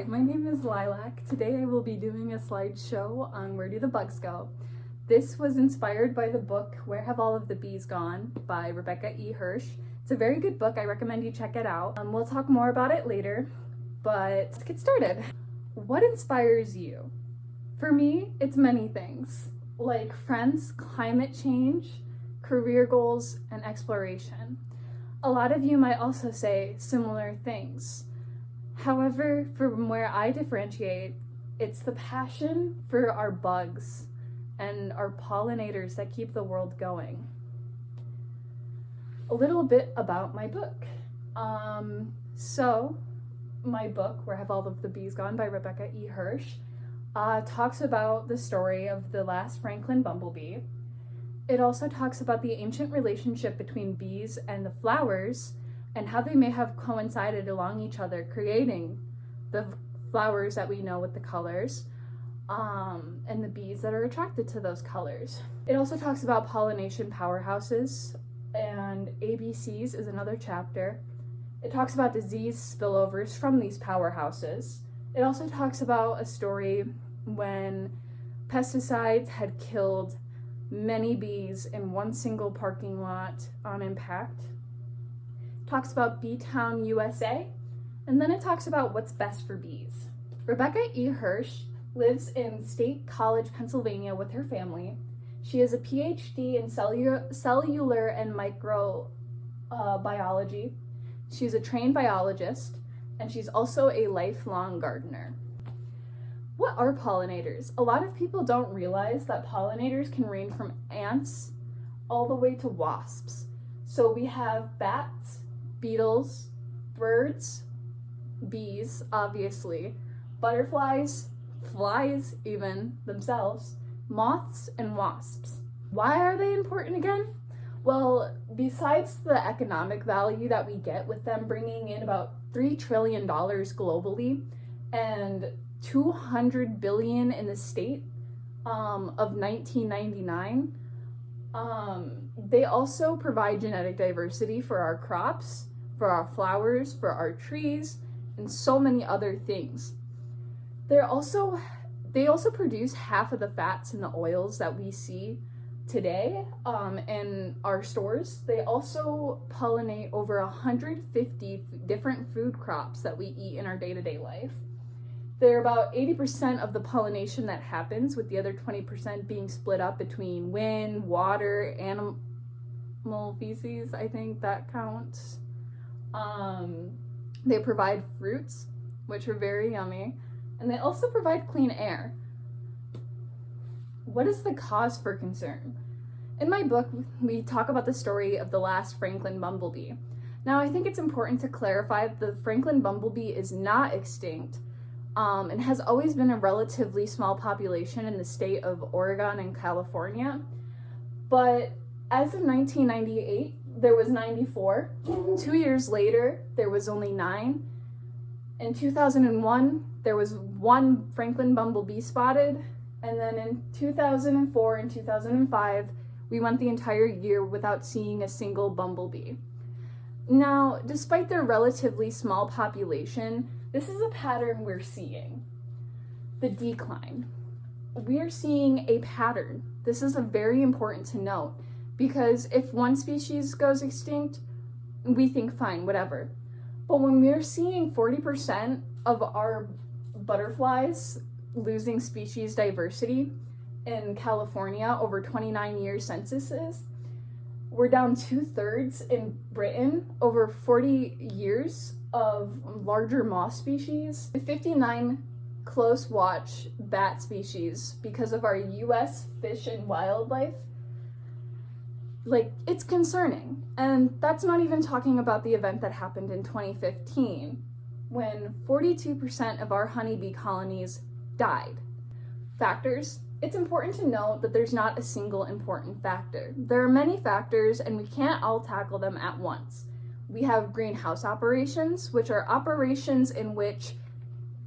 Hi, my name is Lilac. Today I will be doing a slideshow on Where Do the Bugs Go? This was inspired by the book Where Have All of the Bees Gone by Rebecca E. Hirsch. It's a very good book. I recommend you check it out. We'll talk more about it later, but let's get started. What inspires you? For me, it's many things, like friends, climate change, career goals, and exploration. A lot of you might also say similar things. However, from where I differentiate, it's the passion for our bugs and our pollinators that keep the world going. A little bit about my book. My book, Where Have All of the Bees Gone by Rebecca E. Hirsch, talks about the story of the last Franklin bumblebee. It also talks about the ancient relationship between bees and the flowers and how they may have coincided along each other, creating the flowers that we know with the colors, and the bees that are attracted to those colors. It also talks about pollination powerhouses, and ABCs is another chapter. It talks about disease spillovers from these powerhouses. It also talks about a story when pesticides had killed many bees in one single parking lot on impact. Talks about B-Town, USA, and then it talks about what's best for bees. Rebecca E. Hirsch lives in State College, Pennsylvania with her family. She has a PhD in cellular and microbiology. She's a trained biologist, and she's also a lifelong gardener. What are pollinators? A lot of people don't realize that pollinators can range from ants all the way to wasps. So we have bats, beetles, birds, bees, obviously, butterflies, flies even themselves, moths, and wasps. Why are they important again? Well, besides the economic value that we get with them bringing in about $3 trillion globally and $200 billion in the state of 1999, they also provide genetic diversity for our crops, for our flowers, for our trees, and so many other things. They also produce half of the fats and the oils that we see today in our stores. They also pollinate over 150 different food crops that we eat in our day-to-day life. They're about 80% of the pollination that happens, with the other 20% being split up between wind, water, animal feces, I think that counts. They provide fruits, which are very yummy, and they also provide clean air. What is the cause for concern? In my book, we talk about the story of the last Franklin bumblebee. Now, I think it's important to clarify that the Franklin bumblebee is not extinct, and has always been a relatively small population in the state of Oregon and California. But as of 1998, there was 94. 2 years later, there was only 9. In 2001, there was 1 Franklin bumblebee spotted. And then in 2004 and 2005, we went the entire year without seeing a single bumblebee. Now, despite their relatively small population, this is a pattern we're seeing. The decline. We are seeing a pattern. This is very important to note, because if one species goes extinct, we think fine, whatever. But when we're seeing 40% of our butterflies losing species diversity in California over 29-year censuses, we're down 2/3 in Britain over 40 years of larger moth species, 59 close watch bat species because of our US fish and wildlife. Like, it's concerning. And that's not even talking about the event that happened in 2015 when 42% of our honeybee colonies died. Factors. It's important to note that there's not a single important factor. There are many factors, and we can't all tackle them at once. We have greenhouse operations, which are operations in which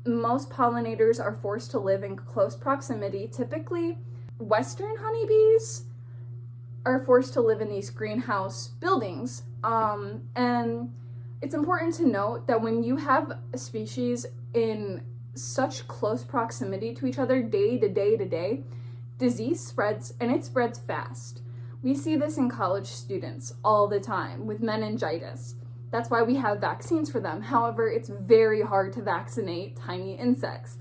most pollinators are forced to live in close proximity. Typically, Western honeybees are forced to live in these greenhouse buildings. And it's important to note that when you have a species in such close proximity to each other day to day to day, disease spreads, and it spreads fast. We see this in college students all the time with meningitis. That's why we have vaccines for them. However, it's very hard to vaccinate tiny insects.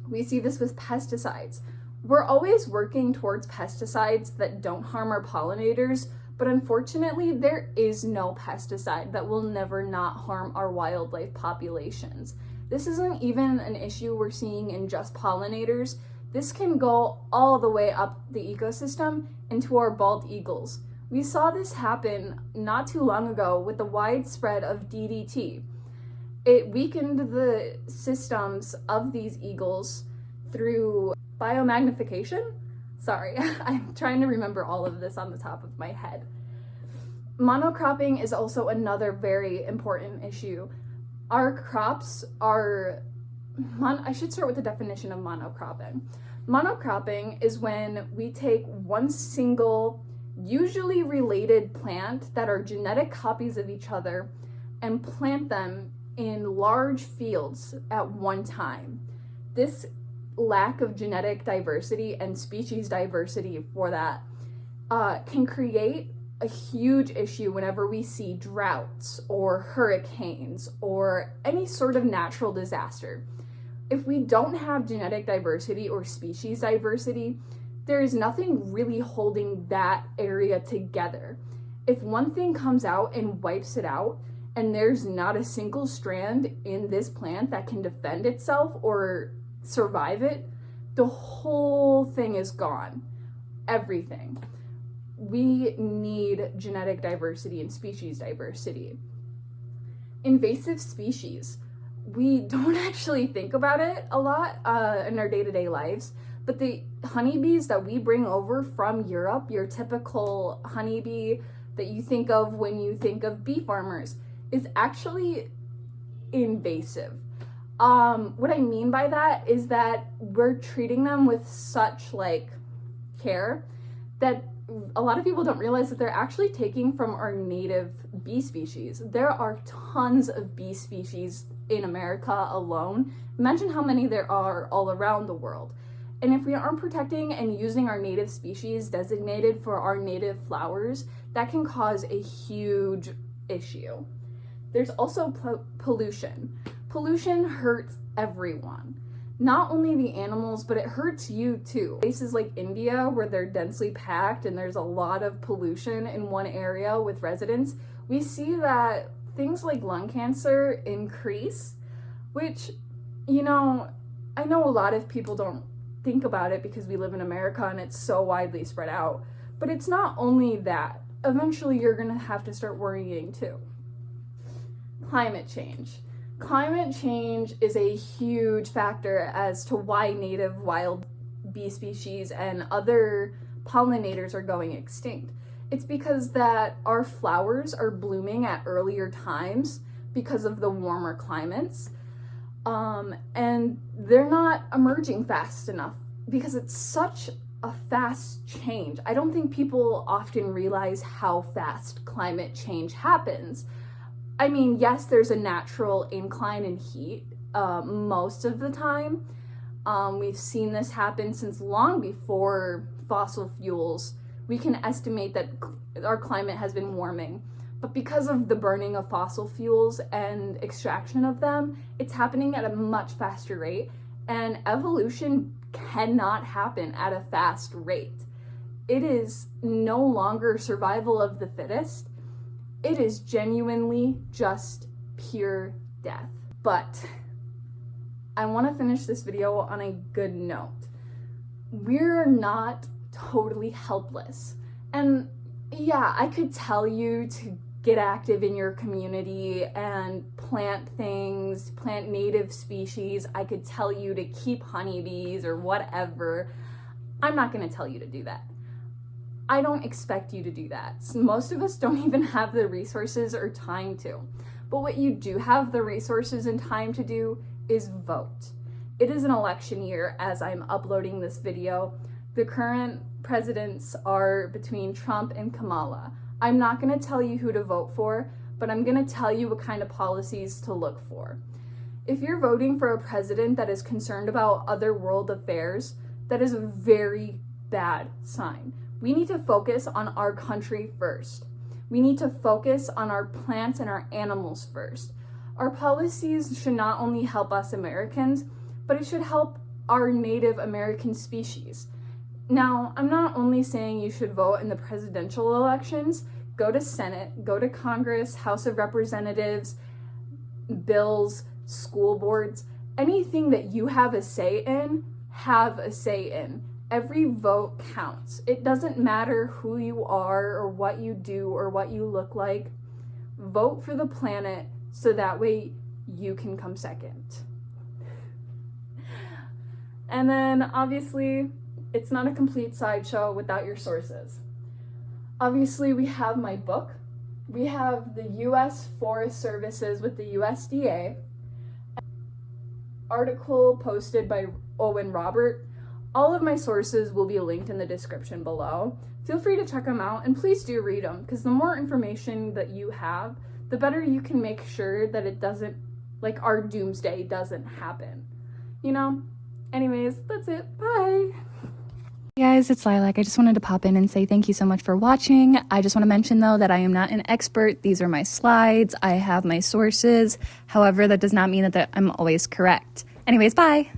We see this with pesticides. We're always working towards pesticides that don't harm our pollinators, but unfortunately, there is no pesticide that will never not harm our wildlife populations. This isn't even an issue we're seeing in just pollinators. This can go all the way up the ecosystem into our bald eagles. We saw this happen not too long ago with the widespread of DDT. It weakened the systems of these eagles through biomagnification. Sorry, I'm trying to remember all of this on the top of my head. Monocropping is also another very important issue. Our crops are, I should start with the definition of monocropping. Monocropping is when we take one single, usually related plant that are genetic copies of each other and plant them in large fields at one time. This lack of genetic diversity and species diversity for that can create a huge issue whenever we see droughts or hurricanes or any sort of natural disaster. If we don't have genetic diversity or species diversity, there is nothing really holding that area together. If one thing comes out and wipes it out, and there's not a single strand in this plant that can defend itself or survive it, the whole thing is gone. Everything. We need genetic diversity and species diversity. Invasive species. We don't actually think about it a lot in our day-to-day lives, but the honeybees that we bring over from Europe, your typical honeybee that you think of when you think of bee farmers, is actually invasive. What I mean by that is that we're treating them with such care that a lot of people don't realize that they're actually taking from our native bee species. There are tons of bee species in America alone. Imagine how many there are all around the world. And if we aren't protecting and using our native species designated for our native flowers, that can cause a huge issue. There's also pollution. Pollution hurts everyone. Not only the animals, but it hurts you too. Places like India, where they're densely packed and there's a lot of pollution in one area with residents, we see that things like lung cancer increase, which, I know a lot of people don't think about it because we live in America and it's so widely spread out, but it's not only that. Eventually you're gonna have to start worrying too. Climate change. Climate change is a huge factor as to why native wild bee species and other pollinators are going extinct. It's because that our flowers are blooming at earlier times because of the warmer climates, and they're not emerging fast enough because it's such a fast change. I don't think people often realize how fast climate change happens. I mean, yes, there's a natural incline in heat most of the time. We've seen this happen since long before fossil fuels. We can estimate that our climate has been warming. But because of the burning of fossil fuels and extraction of them, it's happening at a much faster rate. And evolution cannot happen at a fast rate. It is no longer survival of the fittest. It is genuinely just pure death. But I want to finish this video on a good note. We're not totally helpless. And yeah, I could tell you to get active in your community and plant things, plant native species. I could tell you to keep honeybees or whatever. I'm not going to tell you to do that. I don't expect you to do that. Most of us don't even have the resources or time to. But what you do have the resources and time to do is vote. It is an election year as I'm uploading this video. The current presidents are between Trump and Kamala. I'm not going to tell you who to vote for, but I'm going to tell you what kind of policies to look for. If you're voting for a president that is concerned about other world affairs, that is a very bad sign. We need to focus on our country first. We need to focus on our plants and our animals first. Our policies should not only help us Americans, but it should help our Native American species. Now, I'm not only saying you should vote in the presidential elections. Go to Senate, go to Congress, House of Representatives, bills, school boards, anything that you have a say in, have a say in. Every vote counts. It doesn't matter who you are or what you do or what you look like. Vote for the planet so that way you can come second. And then obviously, it's not a complete sideshow without your sources. Obviously, we have my book. We have the U.S. Forest Services with the USDA. Article posted by Owen Robert. All of my sources will be linked in the description below. Feel free to check them out, and please do read them, because the more information that you have, the better you can make sure that it doesn't, like our doomsday doesn't happen. You know? Anyways, that's it. Bye! Hey guys, it's Lilac. I just wanted to pop in and say thank you so much for watching. I just want to mention though that I am not an expert. These are my slides. I have my sources. However, that does not mean that I'm always correct. Anyways, bye!